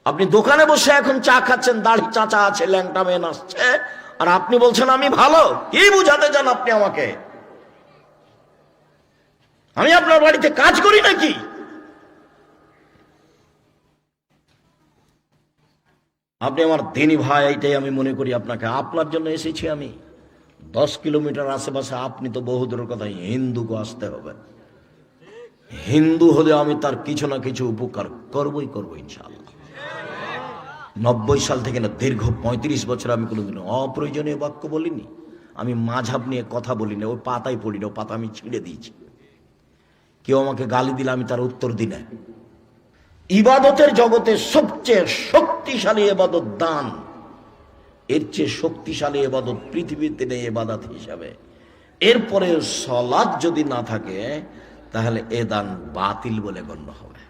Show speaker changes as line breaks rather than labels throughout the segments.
আপনি দোকানে বসে এখন চা খাচ্ছেন, দাড়ি চাচা আছে, ল্যাংটা মেয়ে আসছে, আর আপনি বলছেন আমি ভালো। কি বুঝাতে চান আপনি আমাকে? আমি আপনার বাড়িতে কাজ করি নাকি? আপনি আমার দিনী ভাই, এইটাই আমি মনে করি আপনাকে। আপনার জন্য এসেছি আমি। 10 কিলোমিটার আশেপাশে, আপনি তো বহুদূরের কথা, হিন্দুকে আসতে হবে। হিন্দু হলে আমি তার কিছু না কিছু উপকার করবই করবো ইনশাআল্লাহ। 90 সাল থেকে না, দীর্ঘ 35 বছর আমি কোনোদিন অপ্রয়োজনীয় বাক্য বলিনি। আমি মাঝহাব নিয়ে কথা বলিনি, ওই পাতায় পড়ি না, ও পাতা আমি ছিঁড়ে দিয়েছি। কেউ আমাকে গালি দিলে আমি তার উত্তর দিই না। ইবাদতের জগতে সবচেয়ে শক্তিশালী ইবাদত দান। এর চেয়ে শক্তিশালী ইবাদত পৃথিবীতে নেই ইবাদত হিসাবে। এরপরে সালাত যদি না থাকে তাহলে এ দান বাতিল বলে গণ্য হবে।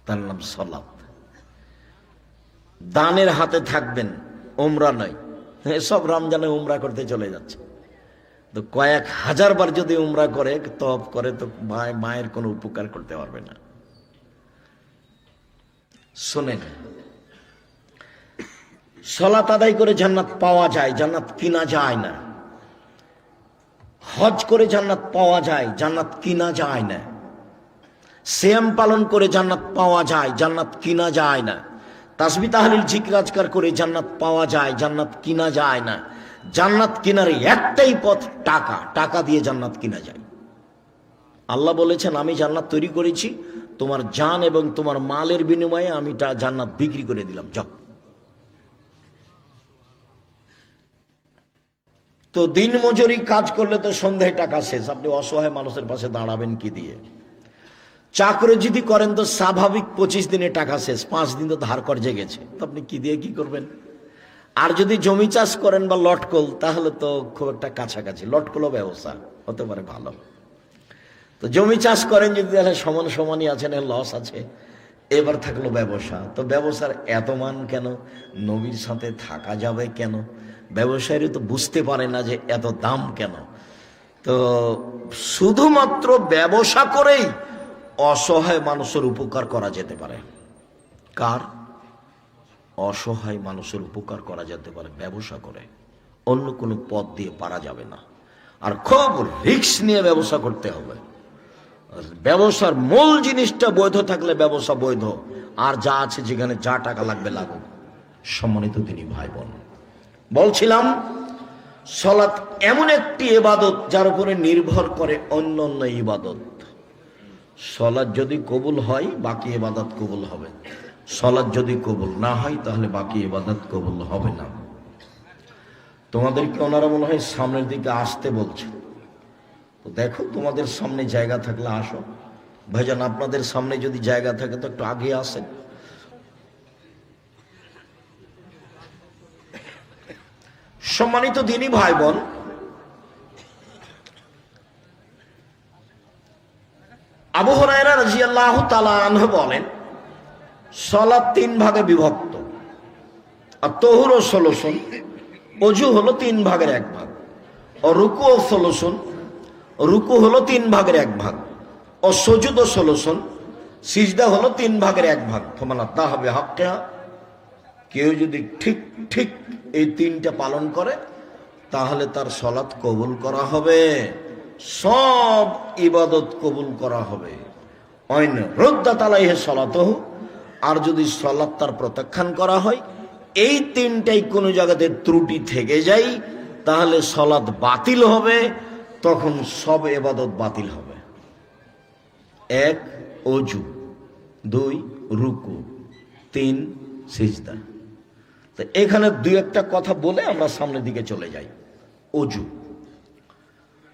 তার নাম সালাত। দানের হাতে থাকবেন, উমরা নয়। সব রমজানে উমরা করতে চলে যাচ্ছে, তো কয়েক হাজার বার যদি উমরা করে, তওয়াফ করে, তো মায়ের কোনো উপকার করতে পারবে না। শোনেন, সালাত আদায় করে জান্নাত পাওয়া যায়, জান্নাত কিনা যায় না। হজ করে জান্নাত পাওয়া যায়, জান্নাত কিনা যায় না। সিয়াম পালন করে জান্নাত পাওয়া যায়, জান্নাত কিনা যায় না। তাসবিহ তাহলিল জিকির আজকার করে জান্নাত পাওয়া যায়, জান্নাত কিনা যায় না। জান্নাত কিনার একটাই পথ, টাকা। টাকা দিয়ে জান্নাত কিনা যায়। আল্লাহ বলেছেন, আমি জান্নাত তৈরি করেছি, তোমার জান এবং তোমার মালের বিনিময়ে আমি জান্নাত বিক্রি করে দিলাম, যাও। তো দিন মজুরি কাজ করলে তো সন্ধ্যায় টাকা শেষ, আপনি অসহায় মানুষের পাশে দাঁড়াবেন কি দিয়ে? চাকরি যদি করেন তো স্বাভাবিক 25 দিনে টাকা শেষ, 5 দিন তো ধার কর্জে গেছে, তো আপনি কি দিয়ে কি করবেন? আর যদি জমি চাষ করেন বা লটকল, তাহলে তো খুব একটা কাছাকাছি, লটকলও ব্যবসা হতে পারে ভালো। তো জমি চাষ করেন যদি, তাহলে সমান সমানই আছেন, লস আছে। এবার থাকলো ব্যবসা, তো ব্যবসার এত মান কেন? নবীর সাথে থাকা যাবে কেন? ব্যবসায়ীরা তো বুঝতে পারে না যে এত দাম কেন। তো শুধুমাত্র ব্যবসা করেই অসহায় মানুষের উপকার করা যেতে পারে। কার? অসহায় মানুষের উপকার করা যেতে পারে ব্যবসা করে, অন্য কোনো পথ দিয়ে পারা যাবে না। আর খুব রিস্ক নিয়ে ব্যবসা করতে হবে। ব্যবসার মূল জিনিসটা বৈধ থাকলে ব্যবসা বৈধ, আর যা আছে যেখানে যা টাকা লাগবে লাগুক। সম্মানিত দিনী ভাই বোন, বলছিলাম সালাত এমন একটি ইবাদত যার উপরে নির্ভর করে অন্য অন্য ইবাদত। সালাত যদি কবুল হয় বাকি ইবাদত কবুল হবে, সালাত যদি কবুল না হয় তাহলে বাকি ইবাদত কবুল হবে না। তোমাদেরকে ওনারা মনে হয় সামনের দিকে আসতে বলছে, তো দেখো তোমাদের সামনে জায়গা থাকলে আসো। ভাইজান, আপনাদের সামনে যদি জায়গা থাকে তো একটু আগে আসেন। সম্মানিত দিনী ভাই বোন, আবু হুরায়রা রাদিয়াল্লাহু তাআলা আনহু বলেন, সালাত 3 ভাগে বিভক্ত। আর তহুর 16 অজু হলো 3 ভাগের 1 ভাগ, ও রুকু 16, রুকু হলো 3 ভাগের 1 ভাগ, ও সুজুদ 16, সিজদা হলো 3 ভাগের 1 ভাগ। ফমালা তাহবে হাক্কা, কেউ যদি ঠিক ঠিক এই 3টা পালন করে তাহলে তার সালাত কবুল করা হবে, সব ইবাদত কবুল করা হবে। অইন রদ্দাত আলাইহি সালাতুহু, আর যদি সালাত তার প্রত্যাখ্যান করা হয়, এই 3টাই কোনো জায়গাতে ত্রুটি থেকে যায়, তাহলে সালাত বাতিল হবে। তখন সব ইবাদত বাতিল হবে। 1 ওযু, 2 রুকু, 3 সিজদা। তো এখানে 2-1টা কথা বলে আমরা সামনের দিকে চলে যাই। ওযু,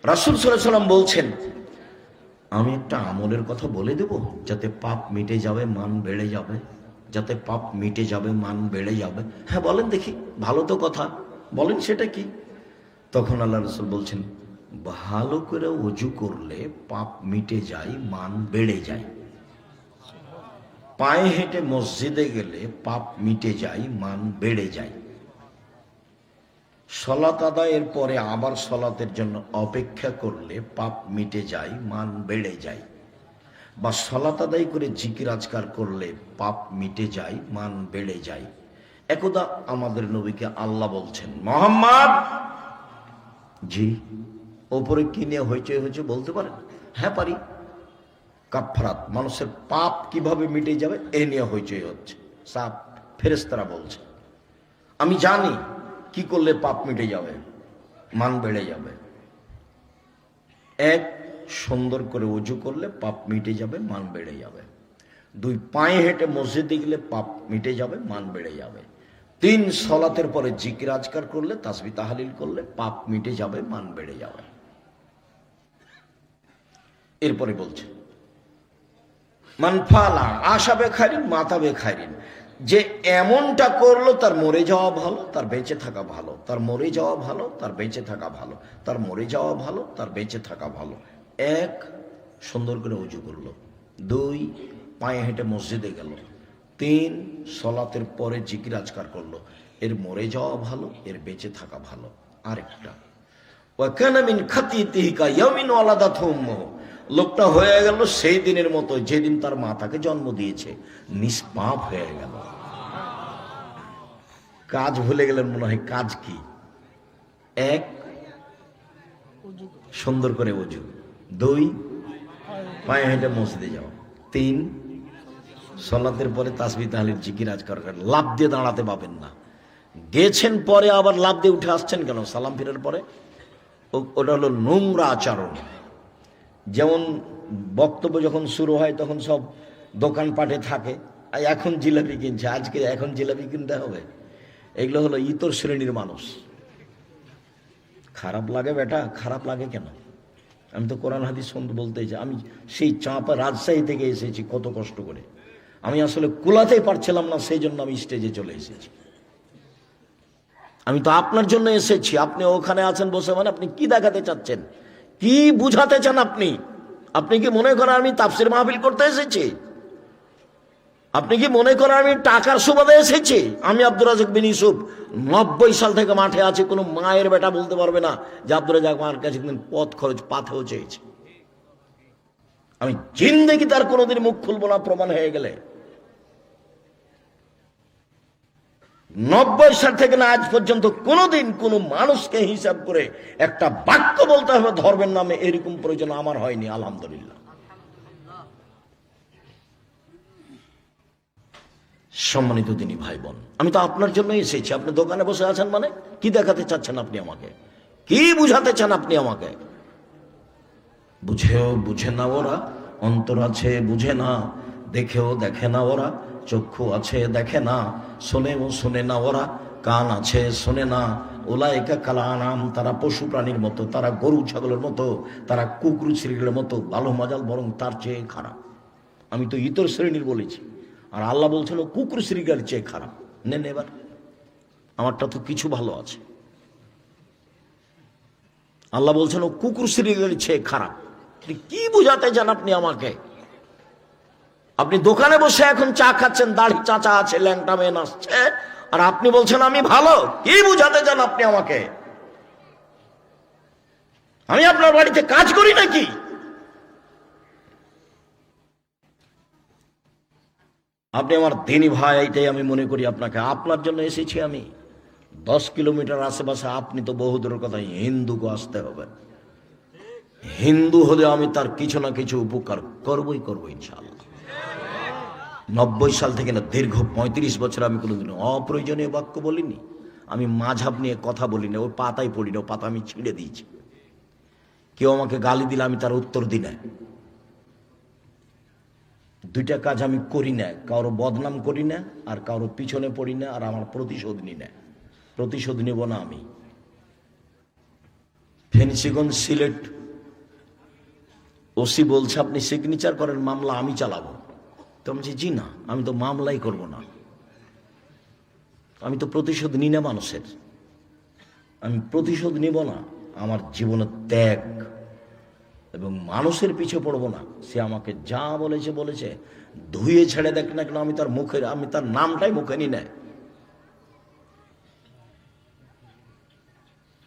রাসূল সাল্লাল্লাহু আলাইহি ওয়াসাল্লাম বলছেন, আমি একটা আমলের কথা বলে দেব যাতে পাপ মিটে যাবে, মান বেড়ে যাবে, যাতে পাপ মিটে যাবে, মান বেড়ে যাবে। হ্যাঁ বলেন দেখি, ভালো তো কথা, বলেন সেটা কি? তখন আল্লাহ রাসূল বলছেন, ভালো করে ওযু করলে পাপ মিটে যায়, মান বেড়ে যায়। পায়ে হেঁটে মসজিদে গেলে পাপ মিটে যায়, মান বেড়ে যায়। সালাত আদায়ের পরে আবার সালাতের জন্য অপেক্ষা করলে পাপ মিটে যায়, মান বেড়ে যায়। বা সালাত আদায় করে জিকির আজকার করলে পাপ মিটে যায়, মান বেড়ে যায়। একদা আমাদের নবীকে আল্লাহ বলছেন, মোহাম্মদ, জি, ওপরে কি নিয়ে হইচই হয়েছে বলতে পারেন? হ্যাঁ পারি। কাফফারাত, মানুষের পাপ কিভাবে মিটে যাবে এ নিয়ে হইচই হচ্ছে। সাপ ফেরেশতারা বলছে, আমি জানি কি করলে পাপ মিটে যাবে, মান বেড়ে যাবে। এক, সুন্দর করে ওযু করলে পাপ মিটে যাবে, মান বেড়ে যাবে। দুই, পায়ে হেঁটে মসজিদে গেলে পাপ মিটে যাবে, মান বেড়ে যাবে। তিন, সালাতের পরে জিকির আজকার করলে, তাসবিহ তাহলিল করলে পাপ মিটে যাবে, মান বেড়ে যাবে। এরপরে বলছে, মান ফালা আশা বেখাইরিন মাতা বেখাইরিন, যে এমনটা করলো তার মরে যাওয়া ভালো, তার বেঁচে থাকা ভালো, তার মরে যাওয়া ভালো, তার বেঁচে থাকা ভালো, তার মরে যাওয়া ভালো, তার বেঁচে থাকা ভালো। এক, সুন্দর করে ওযু করলো। দুই, পায়ে হেঁটে মসজিদে গেল। তিন, সালাতের পরে জিকির আজকার করলো, এর মরে যাওয়া ভালো, এর বেঁচে থাকা ভালো। আরেকটা, ওয়া কানা মিন খাতিতিহি কা ইয়ামিন ওয়ালাদাতহু উম্মুহু, লোকটা হয়ে গেল সেই দিনের মতো যেদিন তার মা তাকে জন্ম দিয়েছে, নিষ্পাপ হয়ে গেল। কাজ ভুলে গেলেন মনে হয়। কাজ কি? এক, সুন্দর করে ওযু। দুই, পায়ে হেঁটে মসজিদে যাও। তিন, সালাতের পরে তাসবিহ তাহলিল জিকির আজকার করেন। লাফ দিয়ে দাঁড়াতে পাবেন না। গেছেন পরে আবার লাফ দিয়ে উঠে আসছেন কেন সালাম ফিরার পরে? ওটা হলো নোংরা আচরণ। যেমন বক্তব্য যখন শুরু হয় তখন সব দোকানপাটে থাকে, এখন জিলাপি কিনছে, আজকে এখন জিলাপি কিনতে হবে। এগুলো হলো ইতর শ্রেণীর মানুষ। খারাপ লাগে বেটা? খারাপ লাগে কেন? আমি তো কোরআন হাদিস শুনতে বলতে চাই। আমি সেই চাঁপা রাজশাহী থেকে এসেছি কত কষ্ট করে। আমি আসলে কুলাতেই পারছিলাম না, সেই জন্য আমি স্টেজে চলে এসেছি। আমি তো আপনার জন্য এসেছি। আপনি ওখানে আছেন বসে, মানে আপনি কি দেখাতে চাচ্ছেন, কি বুঝাতে চান আপনি? আপনি কি মনে করেন আমি তাফসীর মাহফিল করতে এসেছি? আপনি কি মনে করেন আমি টাকার সুবাদে এসেছি? আমি আব্দুর রাজ্জাক বিন ইউসুফ 90 সাল থেকে মাঠে আছি। কোনো মায়ের বেটা বলতে পারবে না যে আব্দুর রাজ্জাক আমার কাছে পথ খরচ পাথেও চেয়েছে। আমি জিন্দেগি তার কোনোদিন মুখ খুলবো না প্রমাণ হয়ে গেলে। 90 সাল থেকে না আজ পর্যন্ত কোনোদিন কোনো মানুষকে হিসাব করে একটা বাক্য বলতে হবে ধর্মের নামে, এরকম প্রয়োজন আমার হয়নি, আলহামদুলিল্লাহ। সম্মানিত দিনী ভাই বোন, আমি তো আপনার জন্য এসেছি। আপনি দোকানে বসে আছেন, মানে কি দেখাতে চাচ্ছেন আপনি আমাকে? কি বুঝাতে চান আপনি আমাকে? বুঝেও বুঝে না ওরা, অন্তর আছে বুঝে না, দেখেও দেখে না ওরা, চক্ষু আছে দেখে না, শোনেও শোনে না ওরা, কান আছে শোনে না। উলাইকা কাল আনাম, তারা পশু প্রাণীর মতো, তারা গরু ছাগলের মতো, তারা কুকুর শ্রীগুলোর মতো, ভালো মজাল বরং তার চেয়ে খারাপ। আমি তো ইতর শ্রেণীর বলেছি, আর আল্লাহ বলছিল কুকুর শ্রীগার চেয়ে খারাপ। নেন এবার, আমারটা তো কিছু ভালো আছে। আল্লাহ বলছেন ও কুকুর শ্রীগার চেয়ে খারাপ। কি বুঝাতে চান আপনি আমাকে? আপনি দোকানে বসে এখন চা খাচ্ছেন, দাড়ি চাচা আছে, ল্যাংটা মেয়ে আসছে, আর আপনি বলছেন আমি ভালো। কি বুঝাতে চান আপনি আমাকে? আমি আপনার বাড়িতে কাজ করি নাকি? আপনি আমার দিনী ভাই, এইটাই আমি মনে করি আপনাকে। আপনার জন্য এসেছি আমি। 10 কিলোমিটার আশেপাশে, আপনি তো বহু দূরের কথা, হিন্দুকে আসতে হবে। হিন্দু হলে আমি তার কিছু না কিছু উপকার করবই করবো ইনশাআল্লাহ। 90 সাল থেকে না, দীর্ঘ 35 বছর আমি কোনোদিন অপ্রয়োজনীয় বাক্য বলিনি। আমি মাঝহাব নিয়ে কথা বলিনি, ওই পাতাই পড়ি না, ও পাতা আমি ছিঁড়ে দিয়েছি। কেউ আমাকে গালি দিলে আমি তার উত্তর দিই না। দুইটা কাজ আমি করি না, কারো বদনাম করি না, আর কারো পিছনে পড়ি না, আর আমার প্রতিশোধ নিই না। প্রতিশোধ নেব না আমি। ফেন্সিগঞ্জ সিলেট ওসি বলছে আপনি সিগনেচার করেন, মামলা আমি চালাবো। তো আমি জি না, আমি তো মামলাই করব না। আমি তো প্রতিশোধ নিই না মানুষের, আমি প্রতিশোধ নিব না। আমার জীবনের ত্যাগ, এবং মানুষের পিছে পড়বো না। সে আমাকে যা বলেছে বলেছে, ধুয়ে ছেড়ে দেখ না কেন, আমি তার মুখের, আমি তার নামটাই মুখে নি না।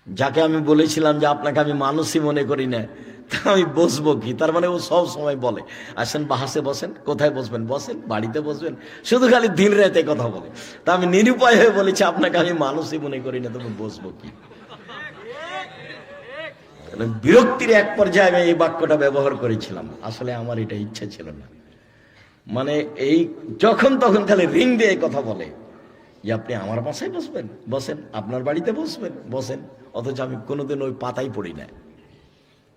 যাকে আমি বলেছিলাম যে আপনাকে আমি মানুষই মনে করি না, আমি বসবো কি? তার মানে ও সব সময় বলে আসেন বাহাসে বসেন, কোথায় বসবেন বসেন, বাড়িতে বসবেন, শুধু খালি দিন রাতে কথা বলে। তা আমি নিরুপায় হয়ে বলেছি আপনাকে আমি মানুষই মনে করি না, তুমি বসবো কি? বিরক্তির এক পর্যায়ে আমি এই বাক্যটা ব্যবহার করেছিলাম। আসলে আমার এটা ইচ্ছা ছিল না। মানে এই যখন তখন খালি রিং দিয়ে কথা বলে যে আপনি আমার বাসায় বসবেন বসেন, আপনার বাড়িতে বসবেন বসেন, অথচ আমি কোনোদিন ওই পাতাই পড়ি না।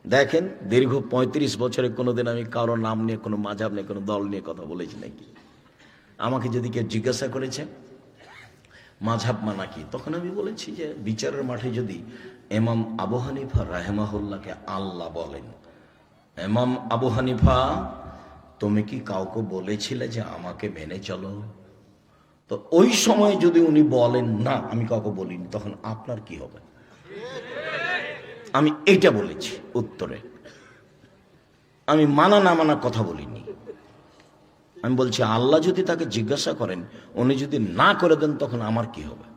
দেখেন দীর্ঘ 35 বছরে কোনোদিন আমি কারো নাম নিয়ে, কোনো মাঝাব নিয়ে, কোনো দল নিয়ে কথা বলেছি নাকি? আমাকে যদি কেউ জিজ্ঞাসা করেছে মাঝাব মানা কি, তখন আমি বলেছি যে বিচারের মাঠে যদি ইমাম আবু হানিফা রাহেমাহুল্লাহকে আল্লাহ বলেন, ইমাম আবু হানিফা তুমি কি কাউকে বলেছিলে যে আমাকে মেনে চলো? তো ওই সময় যদি উনি বলেন না আমি কাউকে বলিনি, তখন আপনার কি হবে? আমি এইটা বলেছি উত্তরে। আমি মানা না মানা কথা বলিনি। আমি বলছি আল্লাহ যদি তাকে জিজ্ঞাসা করেন, উনি যদি না করে দেন, তখন আমার কি হবে?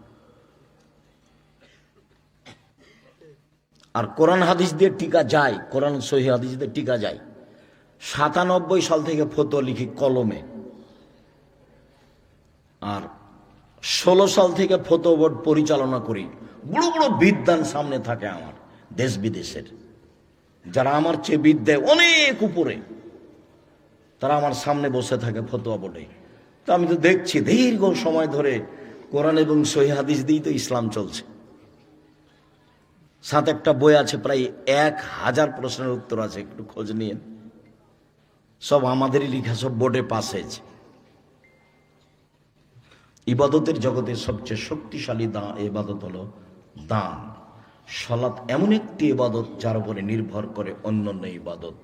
আর কোরআন হাদিস দিয়ে টিকা যায়, কোরআন সহিহ হাদিস দিয়ে টিকা যায়। 97 সাল থেকে ফতোয়া লিখি কলমে, আর 16 সাল থেকে ফতোয়া বোর্ড পরিচালনা করি। বড় বড় বিদ্বান সামনে থাকে আমার, দেশ বিদেশের, যারা আমার চেয়ে বিদ্যায় অনেক উপরে, তারা আমার সামনে বসে থাকে ফতোয়া বোর্ডে। তো আমি তো দেখছি দীর্ঘ সময় ধরে কোরআন এবং সহিহ হাদিস দিয়েই তো ইসলাম চলছে। সাথে একটা বই আছে, প্রায় 1000 প্রশ্নের উত্তর আছে, একটু খোঁজ নিয়ে, সব আমাদেরই লিখা, সব বোর্ডে পাসেজ। ইবাদতের জগতে সবচেয়ে শক্তিশালী ইবাদত হলো দান। সালাত এমন একটি ইবাদত যার উপরে নির্ভর করে অন্যান্য ইবাদত।